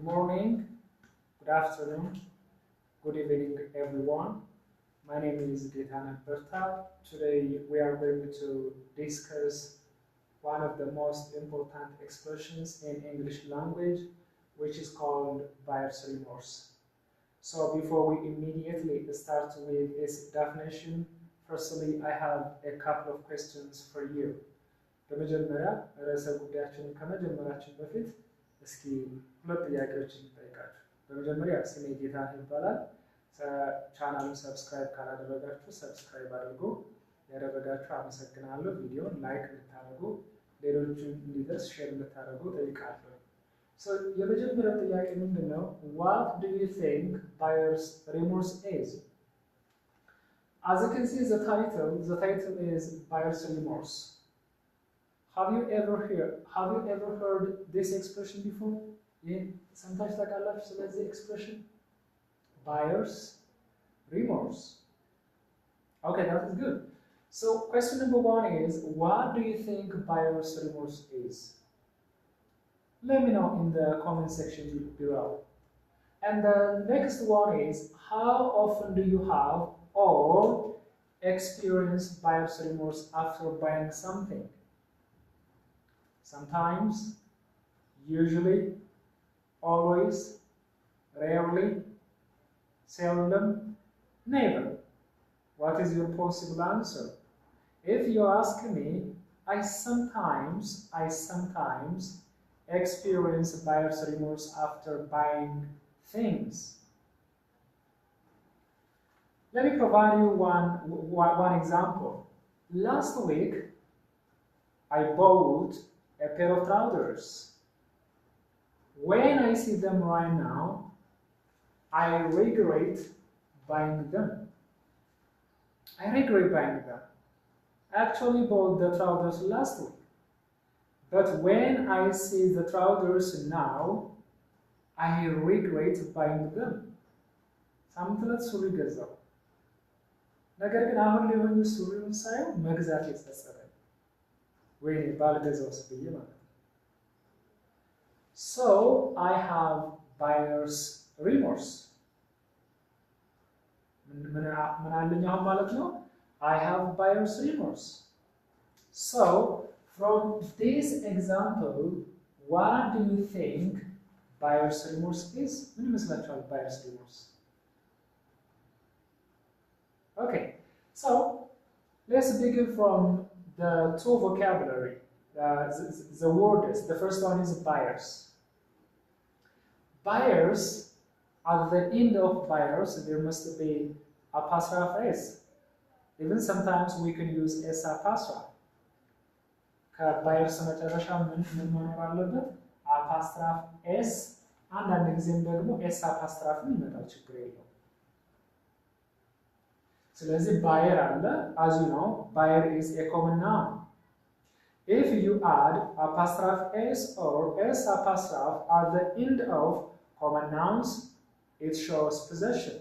Good morning, good afternoon, good evening, everyone. My name is Gaetana Berta. Today we are going to discuss one of the most important expressions in English language, which is called buyer's remorse. So before we immediately start with its definition, firstly, I have a couple of questions for you. በመጀመሪያ ርዕሰ ጉዳያችንን ከመጀመራችን በፊት እስኪ ሁለት ጥያቄዎችን እንጠይቃችሁ። በመጀመሪያ ስሜ ጌታነህ ይባላል። ቻናሉን ሰብስክራይብ ካላደረጋችሁ ሰብስክራይብ አድርጉ። ያደረጋችሁ አመሰግናለሁ። ቪዲዮን ላይክ እንድታደርጉ ሌሎችን እንዲደርስ ሼር እንድታደርጉ ጠይቃለሁ። የመጀመሪያው ጥያቄ ምንድነው? What do you think buyer's remorse is? As you can see the title is buyer's remorse. Have you ever heard this expression before? Yeah, sometimes like I love the expression buyer's remorse. Okay, that is good. So question number one is, what do you think buyer's remorse is? Let me know in the comment section below. And the next one is, how often do you have or experience buyer's remorse after buying something? Sometimes, usually, always, rarely, seldom, never. What is your possible answer? If you ask me, I sometimes experience buyer's remorse after buying things. Let me provide you one example. Last week, I bought a pair of trousers. When I see them right now, I regret buying them. I actually bought the trousers last week. But when I see the trousers now, I regret buying them. ሳምንት ሱሪ ገዛው። ነገር ግን አሁን ሊሆን ሱሪውን ሳይሆን መግዛት የተሰሰረ ወይኔ ባልገዛውስ ብዬ ማለት ነው። So I have buyer's remorse. ምን አለኝ አሁን ማለት ነው? I have buyer's remorse. So from this example, what do you think buyer's remorse is? ምን ይመስላችኋል buyer's remorse? Okay, so let's begin from the two vocabulary, the words. The first one is buyers. Buyers, at the end of buyers, there must be apostrophe s. Even sometimes we can use s apostrophe. ከባየርስ መጨረሻ ምን መኖር አለበት? አፓስትራፍ ኤስ። አንዳንድ ጊዜም ደግሞ ኤስ አፓስትራፍ ይመጣል፣ ችግር የለውም። ስለዚህ buyer አለ. As you know, buyer is a common noun. If you add apostrophe s or s apostrophe at the end of common nouns, it shows possession.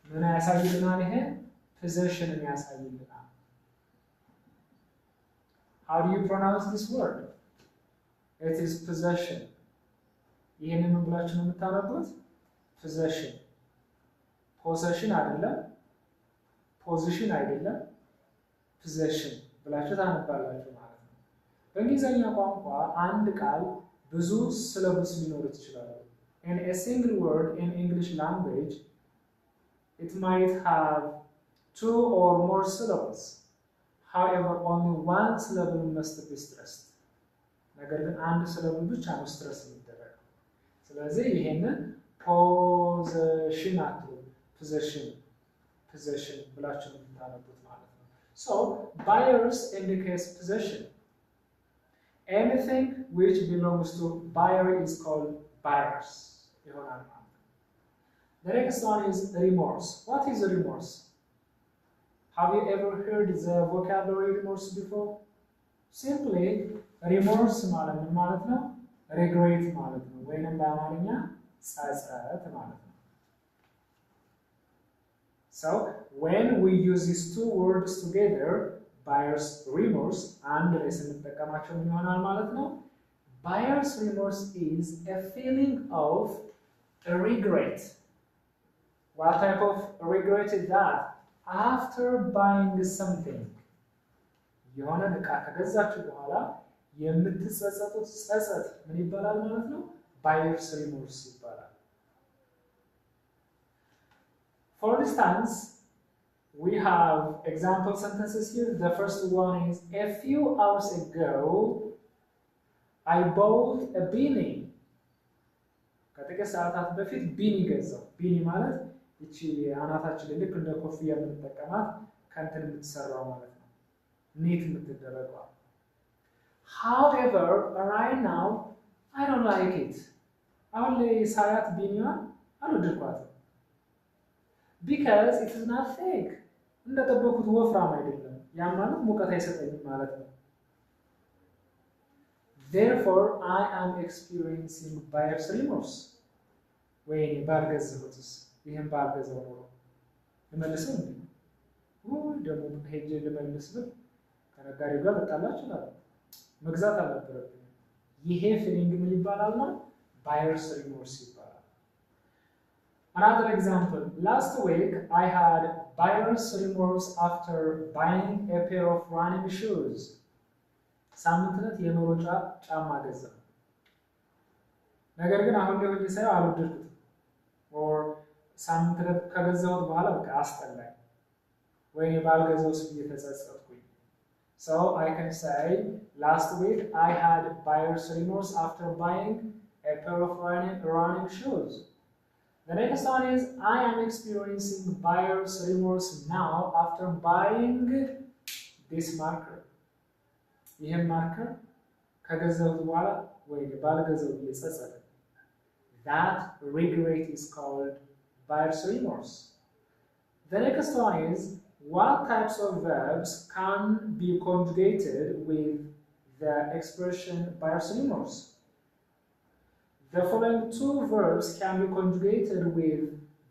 ምን ያሳይልናል? ይሄ possession ያሳይልናል። How do you pronounce this word? It is possession. ይሄንን ምን ብላችሁ ነው የምታነቡት? possession. possession አይደለም፣ ፖዚሽን አይደለም፣ possession ብላችሁ ታነባላችሁ ማለት ነው። በእንግሊዘኛ ቋንቋ አንድ ቃል ብዙ syllables ሊኖሩት ይችላሉ። In a single word in English language, it might have 2 or more syllables. However, only one syllable must be stressed. ነገር ግን አንድ syllable ብቻ ነው stress የሚደረገው። ስለዚህ ይሄንን possession አትሉ፣ possession ብላችሁ የምታነቡት ማለት ነው። So buyers indicates possession. Anything which belongs to buyer is called buyers. ይሆናል ማለት ነው። The next one is remorse. What is remorse? Have you ever heard the vocabulary remorse before? Simply remorse ማለት ነው regret ማለት ነው፣ ወይንም በአማርኛ ጸጸት ማለት ነው። So when we use these two words together, buyer's remorse and ስንጠቀማቸው ምን ይሆናል ማለት ነው? buyer's remorse is a feeling of regret. What type of regret is that? After buying something, የሆነን ዕቃ ከገዛችሁ በኋላ የምትጸጸቱት ጸጸት ምን ይባላል ማለት ነው? ባየርስ ሪሞርስ ይባላል። For instance, we have example sentences here. The first one is, a few hours ago, I bought a beanie. ከጥቂት ሰዓታት በፊት ቢኒ ገዛው። ቢኒ ማለት እቺ አናታችን ልክ እንደ ኮፍያ የምንጠቀማት ከእንትን የምትሰራው ማለት ነው። ኔት የምትደረገው። However, right now, I don't like it. አሁን ላይ ሳያት ቢኒዋን አልወደድኳትም። Because it is not thick. እንደጠበኩት ወፍራም አይደለም። ያ ማለት ሙቀት አይሰጠኝም ማለት ነው። Therefore, I am experiencing buyer's remorse. ወይኔ ባልገዛሁትስ፣ ይህን ባልገዛው ኖሮ ልመልሰው እንዴ? ደግሞ ሄጄ ልመልስ ብል ከነጋዴው ጋር ልጣላ እችላለሁ። መግዛት አልነበረብኝም። ይሄ ፊሊንግ ምን ይባላል ነው? ባየርስ ሪሞርስ ይባላል። Another example, last week I had buyer's remorse after buying a pair of running shoes. ሳምንት ዕለት የመሮጫ ጫማ ገዛ። ነገር ግን አሁን ላይ ሆኜ ሳይሆን አልወደድኩትም። or ሳምንት ዕለት ከገዛሁት በኋላ በቃ አስጠላኝ። ወይኔ ባልገዛውስ ብዬ ተጸጸትኩኝ። So I can say, last week I had buyer's remorse after buying a pair of running shoes. The next one is, I am experiencing buyer's remorse now after buying this marker. ይህን ማርከር ከገዛሁት በኋላ ወይኔ ባልገዛው ብዬ ተጸጸትኩኝ። That regret is called buyer's remorse. The next one is, what types of verbs can be conjugated with the expression buyer's remorse? The following two verbs can be conjugated with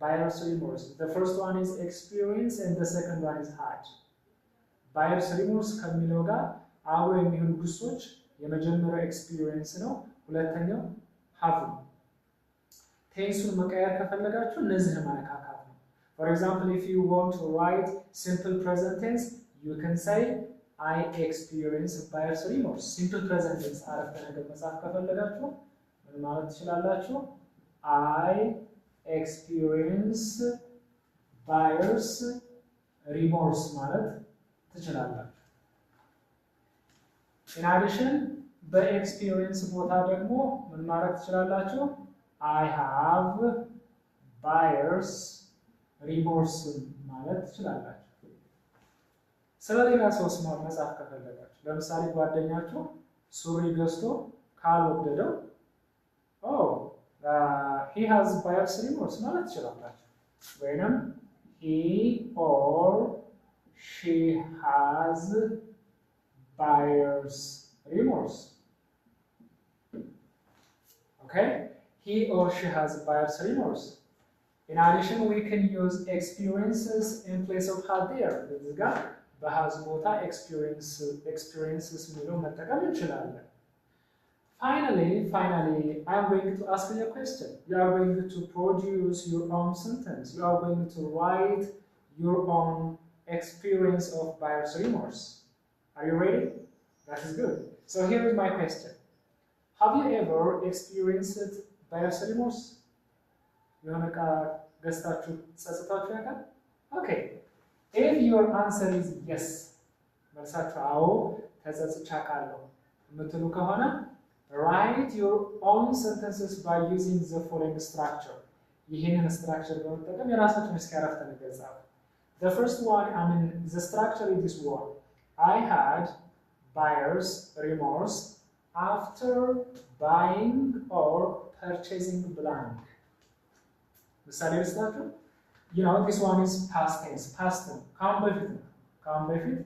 buyer's remorse. The first one is experience and the second one is had. Buyer's remorse ከሚለው ጋር አብሮ የሚሆኑ ግሶች የመጀመሪያው ኤክስፒሪየንስ ነው፣ ሁለተኛው have ነው። ቴንሱን መቀየር ከፈለጋችሁ እነዚህን ማነካካት ነው። For example, if you want to write simple present tense, you can say I experience buyer's remorse. Simple present tense አረፍተ ነገር መጻፍ ከፈለጋችሁ ምን ማለት ትችላላችሁ? I experience buyer's remorse ማለት ትችላላችሁ። In addition, በኤክስፒሪየንስ ቦታ ደግሞ ምን ማለት ትችላላችሁ? I have buyer's remorse ማለት ትችላላችሁ። ስለሌላ ሰው መጻፍ ከፈለጋችሁ ለምሳሌ ጓደኛችሁ ሱሪ ገዝቶ ካልወደደው he has buyer's remorse ማለት ትችላላችሁ። ወይንም he or she has buyer's remorse. Okay? He or she has buyer's remorse. In addition, we can use experiences in place of had there. እዚህ ጋር በሃዝ ቦታ experiences የሚለው መጠቀም እንችላለን። Finally, I am going to ask you a question. You are going to produce your own sentence. You are going to write your own experience of buyer's remorse. Are you ready? That is good. So here is my question. Have you ever experienced buyer's remorse? የሆነ ዕቃ ገዝታችሁ ጸጽታችሁ ያውቃል? Okay. If your answer is yes, መልሳችሁ አዎ ተጸጽቼ አውቃለሁ የምትሉ ከሆነ write your own sentences by using the following structure. ይህንን structure በመጠቀም የራሳችሁን እስኪ አረፍተ ነገር ጻፉ። The first one, the structure is this one. I had buyer's remorse after buying or purchasing blank. ምሳሌ ልስጣችሁ። This one is past tense. past tense ካሁን በፊት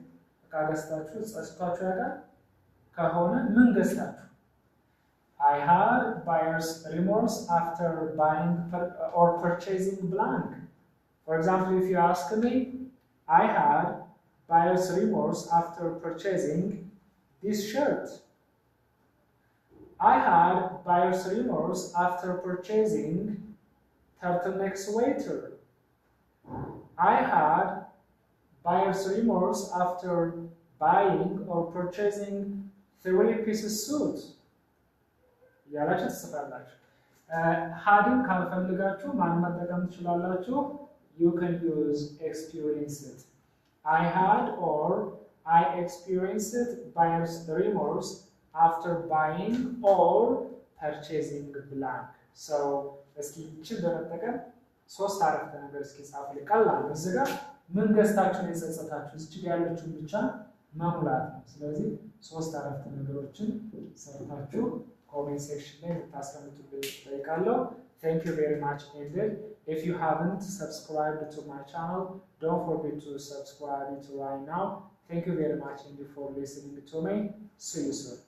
ዕቃ ገዝታችሁ ጸጽታችሁ ያውቃል? ከሆነ ምን ገዝታችሁ? I had buyer's remorse after buying or purchasing blank. For example, if you ask me, I had buyer's remorse after purchasing this shirt. I had buyer's remorse after purchasing turtleneck sweater. I had buyer's remorse after buying or purchasing 3-piece suit. ያላችሁ ትጽፋላችሁ። hadን ካልፈልጋችሁ ማን መጠቀም ትችላላችሁ? You can use experienced. I had or I experienced buyer's remorse after buying or purchasing blank. So እስኪ እቺን በመጠቀም ሶስት አረፍተ ነገር እስኪ ጻፉልኝ። ቀላል እዚህ ጋር ምን ገዝታችሁ ነው የጸጸታችሁ? እዚህ ጋር ያለችውን ብቻ መሙላት ነው። ስለዚህ ሶስት አረፍተ ነገሮችን ሰርታችሁ comment section ላይ ልታስቀምጡልኝ እጠይቃለሁ። Thank you very much indeed. If you haven't subscribed to my channel, don't forget to subscribe it right now. Thank you very much indeed for listening to me. See you soon.